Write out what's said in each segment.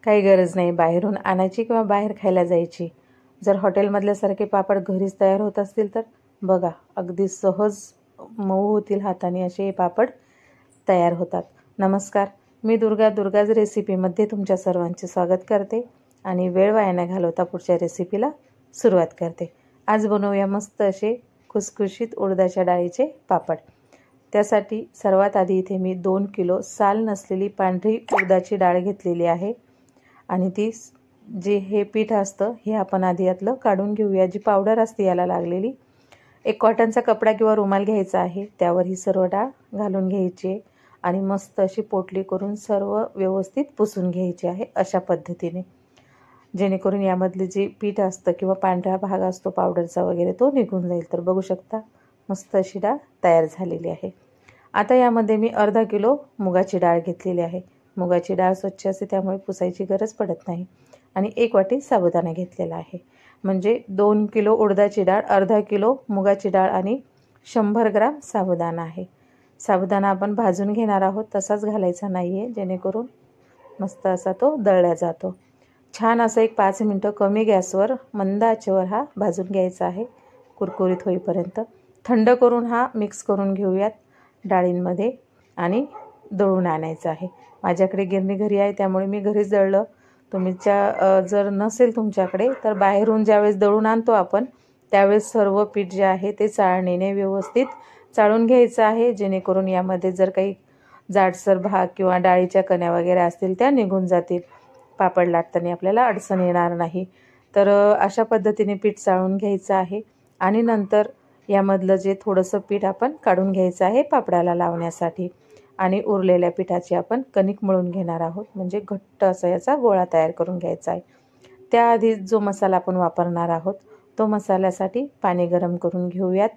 काही गरज नाही बाहेरून आणायची किंवा बाहेर खायला जायची। जर हॉटेलमधल्यासारखे पापड घरीच तयार होत असतील तर बघा अगदी सहज मऊ होतील हाताने असे हे पापड तयार होतात। नमस्कार, मी दुर्गाज रेसिपीमध्ये तुमच्या सर्वांचे स्वागत करते आणि वेळ वाया न घालवता पुढच्या रेसिपीला सुरुवात करते। आज बनवूया मस्त असे खुसखुशीत उडदाच्या डाळीचे पापड। त्यासाठी सर्वात आधी इथे मी 2 किलो साल नसलेली पांढरी उडदाची डाळ घेतलेली आहे आणि ती जे हे पीठ असतं हे आपण आधी यातलं काढून घेऊया। जी पावडर असते याला लागलेली एक कॉटनचा कपडा किंवा रुमाल घ्यायचा आहे, त्यावर ही सर्व डाळ घालून घ्यायची आणि मस्त अशी पोटली करून सर्व व्यवस्थित पुसून घ्यायची आहे अशा पद्धतीने, जेणेकरून यामधले जे पीठ असतं किंवा पांढरा भाग असतो पावडरचा वगैरे तो निघून जाईल। तर बघू शकता मस्त अशी डाळ तयार झालेली आहे। आता यामध्ये मी अर्धा किलो मुगाची डाळ घेतलेली आहे। मुगाची डाळ स्वच्छ असते त्यामुळे पुसायची गरज पडत नाही आणि 1 वाटी साबुदाणा घेतलेला आहे। म्हणजे 2 किलो उडदाची डाळ, अर्धा किलो मुगाची डाळ आणि 100 ग्राम साबुदाणा आहे। साबुदाणा आपण भाजून घेणार आहोत, तसाच घालायचा नाहीये, जेणेकरून मस्त असा तो दळला जातो। छान असं एक 5 मिनिटं कमी गॅसवर मंद आचेवर हा भाजून घ्यायचा आहे कुरकुरीत होईपर्यंत। थंड करून हा मिक्स करून घेऊयात डाळींमध्ये आणि दळून आणायचं आहे। माझ्याकडे गिरणी घरी आहे त्यामुळे मी घरीच दळलं। तुमच्या जर नसेल तुमच्याकडे तर बाहेरून ज्यावेळेस दळून आणतो आपण त्यावेळेस सर्व पीठ जे आहे ते चाळणीने व्यवस्थित चाळून घ्यायचं आहे, जेणेकरून यामध्ये जर काही जाडसर भाग किंवा डाळीच्या कण्या वगैरे असतील त्या निघून जातील। पापड लाटताना आपल्याला अडचण येणार नाही। तर अशा पद्धतीने पीठ चाळून घ्यायचं आहे आणि नंतर यामधलं जे थोडंसं पीठ आपण काढून घ्यायचं आहे पापडाला लावण्यासाठी आणि उरलेल्या पिठाची आपण कणिक मळून घेणार आहोत, म्हणजे घट्ट असा याचा गोळा तयार करून घ्यायचा आहे। त्याआधी जो मसाला आपण वापरणार आहोत तो मसाल्यासाठी पाणी गरम करून घेऊयात।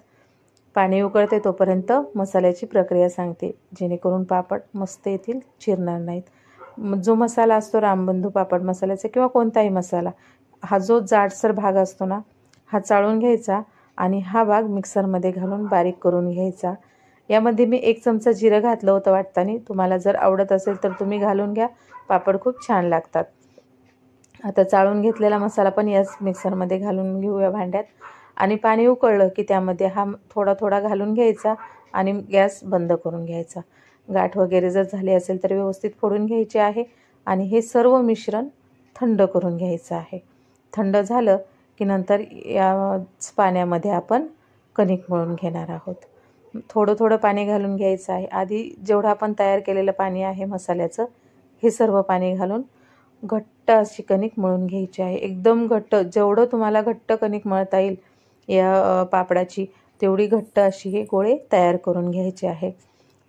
पाणी उकळते तोपर्यंत मसाल्याची प्रक्रिया सांगते, जेणेकरून पापड मस्त येतील, चिरणार नाहीत। जो मसाला असतो रामबंधू पापड मसाल्याचा किंवा कोणताही मसाला, हा जो जाडसर भाग असतो ना हा चाळून घ्यायचा आणि हा भाग मिक्सरमध्ये घालून बारीक करून घ्यायचा। यामध्ये मी 1 चमचा जिरं घातलं होतं वाटताना, तुम्हाला जर आवडत असेल तर तुम्ही घालून घ्या, पापड खूप छान लागतात। आता चाळून घेतलेला मसाला पण याच मिक्सरमध्ये घालून घेऊया भांड्यात आणि पाणी उकळलं की त्यामध्ये हा थोडा थोडा घालून घ्यायचा आणि गॅस बंद करून घ्यायचा। गाठ वगैरे जर झाली असेल तर व्यवस्थित फोडून घ्यायचे आहे आणि हे सर्व मिश्रण थंड करून घ्यायचं आहे। थंड झालं की नंतर या पाण्यामध्ये आपण कणिक मळून घेणार आहोत। थोडं थोडं पाणी घालून घ्यायचं आहे। आधी जेवढं आपण तयार केलेलं पाणी आहे मसाल्याचं हे सर्व पाणी घालून घट्ट अशी कणिक मळून घ्यायची आहे। एकदम घट्ट, जेवढं तुम्हाला घट्ट कणिक मळता येईल या पापडाची तेवढी घट्ट अशी हे गोळे तयार करून घ्यायचे आहे।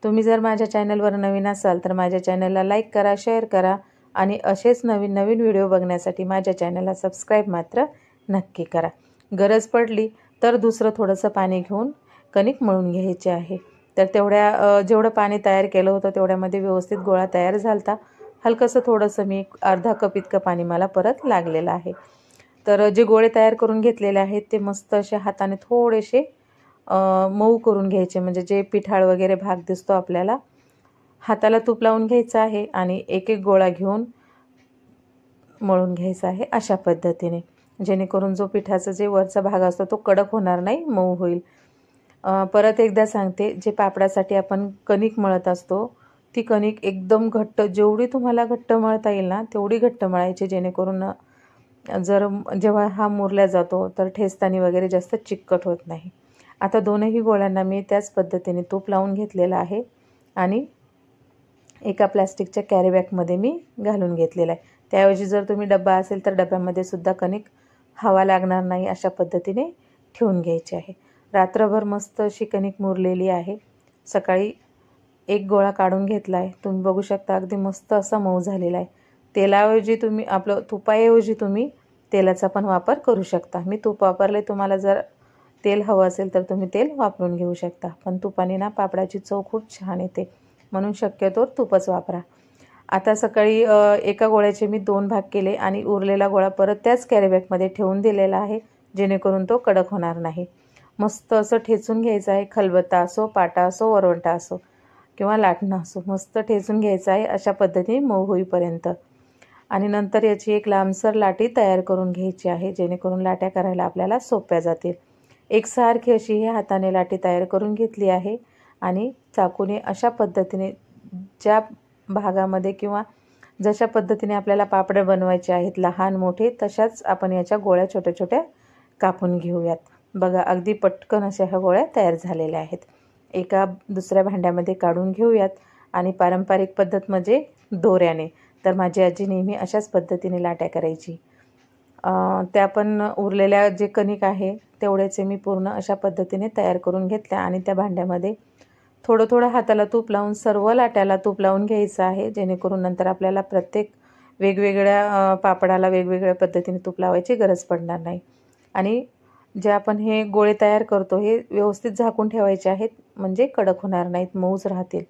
तुम्ही जर माझ्या चॅनलवर नवीन असाल तर माझ्या चॅनलला लाईक करा, शेअर करा आणि असेच नवीन नवीन व्हिडिओ बघण्यासाठी माझ्या चॅनलला सबस्क्राईब मात्र नक्की करा। गरज पडली तर दुसरं थोडंसं पाणी घेऊन कणिक मळून घ्यायचे आहे। तर जेवढं पाणी तयार केलं होतं तेवढ्यामध्ये व्यवस्थित गोळा तयार झालता। हलकंसं थोडंसं मी अर्धा कप इतकं पाणी मला परत लागलेलं आहे। तर जे गोळे तयार करून घेतलेले आहेत ते मस्त असे हाताने थोडेसे मऊ करून घ्यायचे, म्हणजे जे पिठाळ वगैरे भाग दिसतो आपल्याला हाताला तूप लावून घ्यायचं आहे आणि एक एक गोळा घेऊन मळून घ्यायचा आहे अशा पद्धतीने, जेणेकरून जो पिठाचा जे वरचा भाग असतो तो कडक होणार नाही, मऊ होईल। परत एकदा सांगते, जे पापडासाठी आपण कणिक मळत असतो ती कणिक एकदम घट्ट, जेवढी तुम्हाला घट्ट मळता येईल ना तेवढी घट्ट मळायची, जेणेकरून जेव्हा हा मुरला जातो तर ठेचताना वगैरे जास्त चिकट होत नाही। आता दोनही गोळ्यांना मी त्याच पद्धतीने तूप लावून घेतलेलं आहे आणि एका प्लास्टिकच्या कॅरी बॅगमध्ये मी घालून घेतलेला आहे। त्याऐवजी जर तुम्ही डब्बा असेल तर डब्यामध्ये सुद्धा कणिक हवा लागणार नाही अशा पद्धतीने ठेवून घ्यायची आहे। रात्रभर मस्त अशी कणिक मुरलेली आहे। सकाळी एक गोळा काढून घेतला आहे, तुम्ही बघू शकता अगदी मस्त असा मऊ झालेला आहे। तेलाऐवजी तुम्ही तुपाऐवजी तुम्ही तेलाचा पण वापर करू शकता। मी तूप वापरले, तुम्हाला जर तेल हवं असेल तर तुम्ही तेल वापरून घेऊ शकता, पण तुपाने ना पापडाची चव खूप छान येते, म्हणून शक्यतो तुपच वापरा। आता सकाळी एका गोळ्याचे मी 2 भाग केले आणि उरलेला गोळा परत त्याच कॅरी बॅगमध्ये ठेवून दिलेला आहे, जेणेकरून तो कडक होणार नाही। मस्त असं ठेचून घ्यायचं आहे, खलबत्ता असो, पाटा असो, वरवंटा असो किंवा लाटणं असो, मस्त ठेचून घ्यायचं आहे अशा पद्धतीने मऊ होईपर्यंत। आणि नंतर याची एक लांबसर लाटी तयार करून घ्यायची आहे, जेणेकरून लाट्या करायला आपल्याला सोप्या जातील. एकसारखी अशी ही हाताने लाटी तयार करून घेतली आहे आणि चाकूने अशा पद्धतीने ज्या भागामध्ये किंवा जशा पद्धतीने आपल्याला पापड बनवायचे आहेत लहान मोठे, तशाच आपण याच्या गोळ्या छोट्या छोट्या कापून घेऊयात. बघा अगदी पटकन अशा ह्या गोळ्या तयार झालेल्या आहेत. एका दुसऱ्या भांड्यामध्ये काढून घेऊयात आणि पारंपरिक पद्धत म्हणजे दोऱ्याने. तर माझी आजी नेहमी अशाच पद्धतीने लाट्या करायची. त्या पण उरलेल्या जे कणिक आहे तेवढ्याचे मी पूर्ण अशा पद्धतीने तयार करून घेतल्या आणि त्या भांड्यामध्ये थोडं थोडं हाताला तूप लावून सर्व लाट्याला तूप लावून घ्यायचं आहे, जेणेकरून नंतर आपल्याला प्रत्येक वेगवेगळ्या पापडाला वेगवेगळ्या पद्धतीने तूप लावायची गरज पडणार नाही. आणि जे आपण हे गोळे तयार करतो हे व्यवस्थित झाकून ठेवायचे आहेत, म्हणजे कडक होणार नाहीत, मऊच राहतील.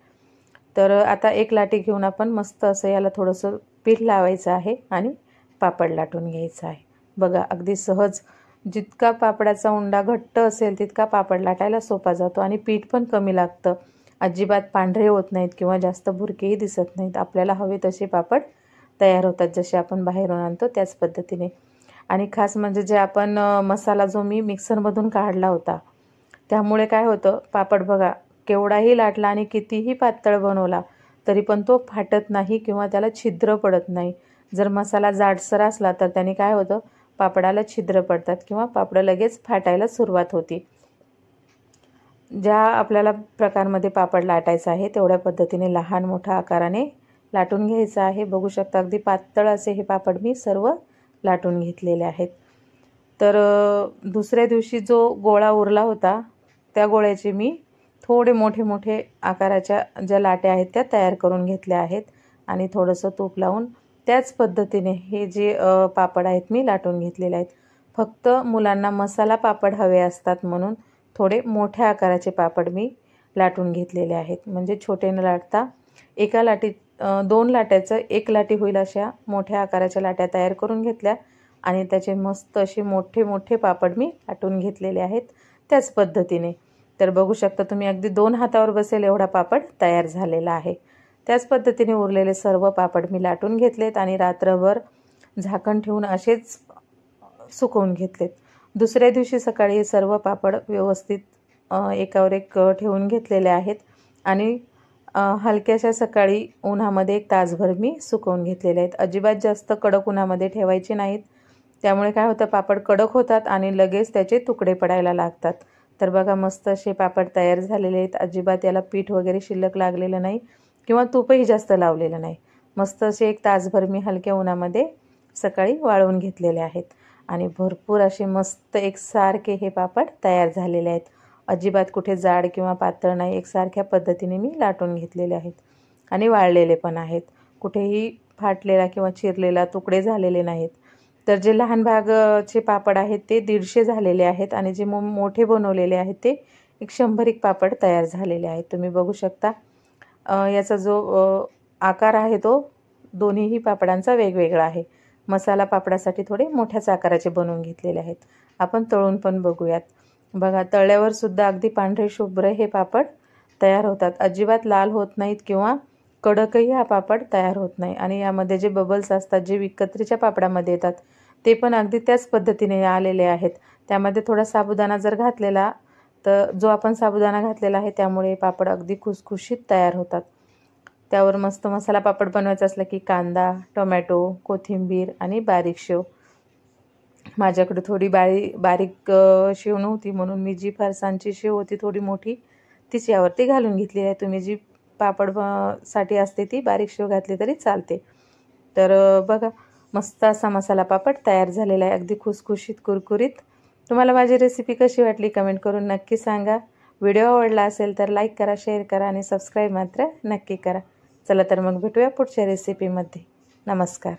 तर आता एक लाटी घेऊन आपण मस्त असं याला थोडंसं पीठ लावायचं आहे आणि पापड लाटून घ्यायचा आहे. बघा अगदी सहज, जितका पापडाचा उंडा घट्ट असेल तितका पापड लाटायला सोपा जातो आणि पीठ पण कमी लागतं. अजिबात पांढरे होत नाहीत किंवा जास्त भुरकेही दिसत नाहीत. आपल्याला हवे तसे पापड तयार होतात, जसे आपण बाहेरून आणतो त्याच पद्धतीने. आणि खास म्हणजे जे आपण मसाला जो मी मिक्सरमधून काढला होता, त्यामुळे काय होतं, पापड बघा केवढाही लाटला आणि कितीही पातळ बनवला तरी पण तो फाटत नाही किंवा त्याला छिद्र पडत नाही. जर मसाला जाडसर असला तर त्याने काय होतं, पापडाला छिद्र पडतात किंवा पापड लगेच फाटायला सुरुवात होती. ज्या आपल्याला प्रकारमध्ये पापड लाटायचा आहे तेवढ्या पद्धतीने लहान मोठ्या आकाराने लाटून घ्यायचं आहे. बघू शकता अगदी पातळ असे हे पापड मी सर्व लाटून घेतलेले आहेत. तर दुसऱ्या दिवशी जो गोळा उरला होता त्या गोळ्याचे मी थोडे मोठे मोठे आकाराच्या ज्या लाट्या आहेत त्या तयार करून घेतल्या आहेत आणि थोडंसं तूप लावून त्याच पद्धतीने हे जे पापड आहेत मी लाटून घेतलेले आहेत. फक्त मुलांना मसाला पापड हवे असतात म्हणून थोडे मोठ्या आकाराचे पापड मी लाटून घेतलेले आहेत. म्हणजे छोटे न लाटता एका लाटीत 2 लाट्याचं 1 लाटी होईल अशा मोठ्या आकाराच्या लाट्या तयार करून घेतल्या आणि त्याचे मस्त असे मोठे मोठे पापड मी लाटून घेतलेले आहेत त्याच पद्धतीने. तर बघू शकता तुम्ही अगदी 2 हातावर बसेल एवढा पापड तयार झालेला आहे. त्याच पद्धतीने उरलेले सर्व पापड मी लाटून घेतलेत आणि रात्रभर झाकण ठेवून असेच सुकवून घेतलेत. दुसऱ्या दिवशी सकाळी सर्व पापड व्यवस्थित एकावर एक ठेवून घेतलेले आहेत आणि हलक्याशा सकाळी उन्हामध्ये 1 तासभर मी सुकवून घेतलेले आहेत. अजिबात जास्त कडक उन्हामध्ये ठेवायचे नाहीत, त्यामुळे काय होतं, पापड कडक होतात आणि लगेच त्याचे तुकडे पडायला लागतात. तर बघा मस्त असे पापड तयार झालेले आहेत. अजिबात याला पीठ वगैरे शिल्लक लागलेलं नाही किंवा तूपही जास्त लावलेलं नाही. मस्त असे 1 तासभर मी हलक्या उन्हामध्ये सकाळी वाळवून घेतलेले आहेत आणि भरपूर असे मस्त एकसारखे हे पापड तयार झालेले आहेत. अजिबात कुठे जाड किंवा पातळ नाही, एकसारख्या पद्धतीने मी लाटून घेतलेले आहेत आणि वाळलेले पण आहेत. कुठेही फाटलेला किंवा चिरलेला तुकडे झालेले नाहीत. तर जे लहान भागचे पापड आहेत ते 150 झालेले आहेत आणि जे मोठे बनवलेले आहेत ते 100 पापड तयार झालेले आहेत. तुम्ही बघू शकता याचा जो आकार आहे तो दोन्हीही पापडांचा वेगवेगळा आहे. मसाला पापडासाठी थोडे मोठ्याच आकाराचे बनवून घेतलेले आहेत. आपण तळून पण बघूयात. बघा तळल्यावर सुद्धा अगदी पांढरे शुभ्र हे पापड तयार होतात. अजिबात लाल होत नाहीत किंवा कडकही हा पापड तयार होत नाही. आणि यामध्ये जे बबल्स असतात जे विकत्रीच्या पापडामध्ये येतात ते पण अगदी त्याच पद्धतीने आलेले आहेत. त्यामध्ये थोडा साबुदाणा जर घातलेला तर जो आपण साबुदाणा घातलेला आहे त्यामुळे पापड अगदी खुसखुशीत तयार होतात. त्यावर मस्त मसाला पापड बनवायचा असला की कांदा, टोमॅटो, कोथिंबीर आणि बारीक शेव. माझ्याकडे थोडी बारीक शेव नव्हती म्हणून मी जी फरसाणची शेव होती थोडी मोठी तीच यावरती घालून घेतली आहे. तुम्ही जी पापड साठी असते ती बारीक शेव घातली तरी चालते. तर बघा मस्त असा मसाला पापड तयार झालेला आहे, अगदी खुसखुशीत कुरकुरीत. तुम्हाला माझी रेसिपी कशी वाटली कमेंट करून नक्की सांगा. व्हिडिओ आवडला असेल तर लाईक करा, शेअर करा आणि सबस्क्राईब मात्र नक्की करा. चला तर मग भेटूया पुढच्या रेसिपीमध्ये. नमस्कार.